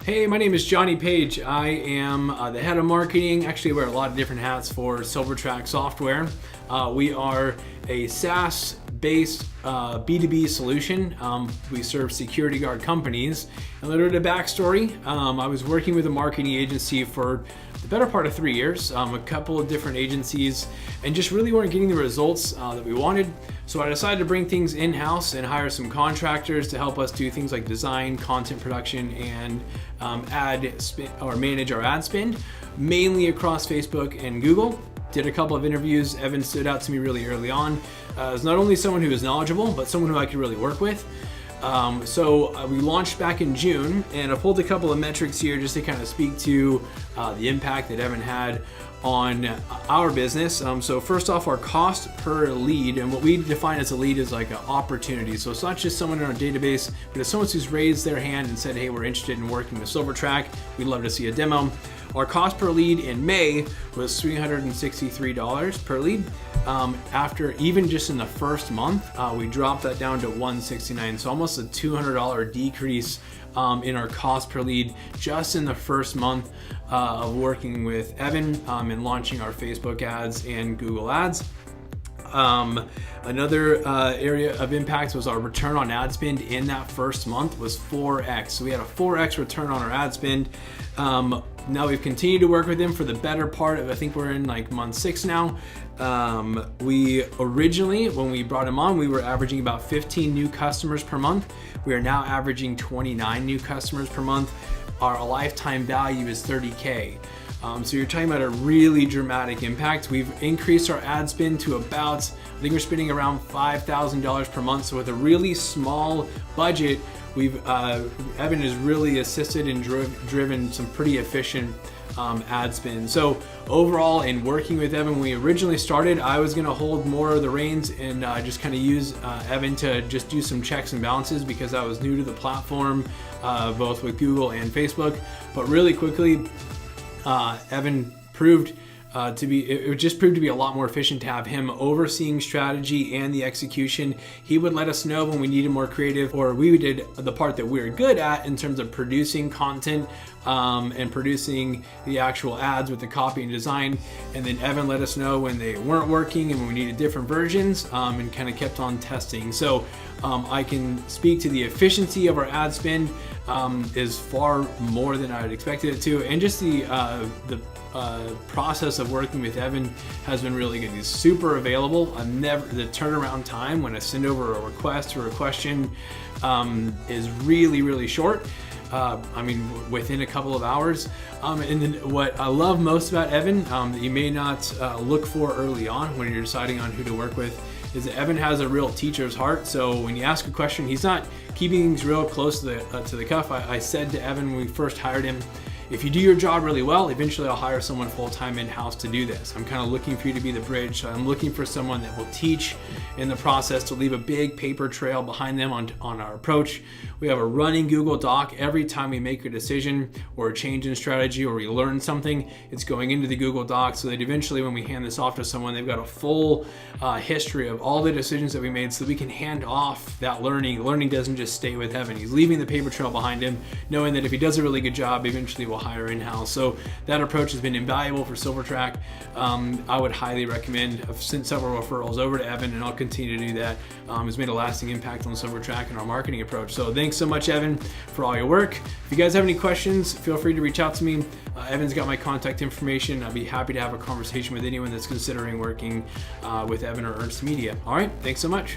Hey, my name is Johnny Page. I am the head of marketing. Actually, I wear a lot of different hats for Silvertrac Software. We are a SaaS-based B2B solution. We serve security guard companies. A little bit of backstory. I was working with a marketing agency for the better part of 3 years, a couple of different agencies, and just really weren't getting the results that we wanted. So I decided to bring things in-house and hire some contractors to help us do things like design, content production, and manage our ad spend, mainly across Facebook and Google. Did a couple of interviews. Evan stood out to me really early on as not only someone who was knowledgeable, but someone who I could really work with. So we launched back in June, and I pulled a couple of metrics here just to kind of speak to the impact that Evan had on our business. So first off, our cost per lead, and what we define as a lead is like an opportunity. So it's not just someone in our database, but it's someone who's raised their hand and said, hey, we're interested in working with Silvertrac. We'd love to see a demo. Our cost per lead in May was $363 per lead. After even just in the first month, we dropped that down to $169. So almost a $200 decrease in our cost per lead just in the first month of working with Evan and launching our Facebook ads and Google ads. Another area of impact was our return on ad spend in that first month was 4x. So we had a 4x return on our ad spend. Now we've continued to work with him for the better part of, I think we're in like month 6 now. We originally, when we brought him on, we were averaging about 15 new customers per month. We are now averaging 29 new customers per month. Our lifetime value is $30K. So you're talking about a really dramatic impact. We've increased our ad spend to about, I think we're spending around $5,000 per month. So with a really small budget, Evan has really assisted and driven some pretty efficient ad spend. So overall, in working with Evan, when we originally started, I was gonna hold more of the reins and just kind of use Evan to just do some checks and balances because I was new to the platform, both with Google and Facebook. But really quickly, Evan proved it just proved to be a lot more efficient to have him overseeing strategy and the execution. He would let us know when we needed more creative, or we did the part that we're good at in terms of producing content and producing the actual ads with the copy and design. And then Evan let us know when they weren't working and when we needed different versions and kind of kept on testing. So I can speak to the efficiency of our ad spend is far more than I had expected it to, and just the process of working with Evan has been really good. He's super available. The turnaround time when I send over a request or a question is really, really short. I mean, within a couple of hours. And then what I love most about Evan that you may not look for early on when you're deciding on who to work with is that Evan has a real teacher's heart. So when you ask a question, he's not keeping things real close to the cuff. I said to Evan when we first hired him, if you do your job really well, eventually I'll hire someone full-time in-house to do this. I'm kind of looking for you to be the bridge. So I'm looking for someone that will teach in the process to leave a big paper trail behind them on our approach. We have a running Google Doc. Every time we make a decision or a change in strategy or we learn something, it's going into the Google Doc so that eventually when we hand this off to someone, they've got a full history of all the decisions that we made so that we can hand off that learning. Learning doesn't just stay with Evan. He's leaving the paper trail behind him, knowing that if he does a really good job, eventually we'll hire in-house. So that approach has been invaluable for Silvertrac. I would highly recommend. I've sent several referrals over to Evan, and I'll continue to do that. It's made a lasting impact on Silvertrac and our marketing approach. So thanks so much, Evan, for all your work. If you guys have any questions, feel free to reach out to me. Evan's got my contact information. I'll be happy to have a conversation with anyone that's considering working with Evan or Ernst Media. All right, thanks so much.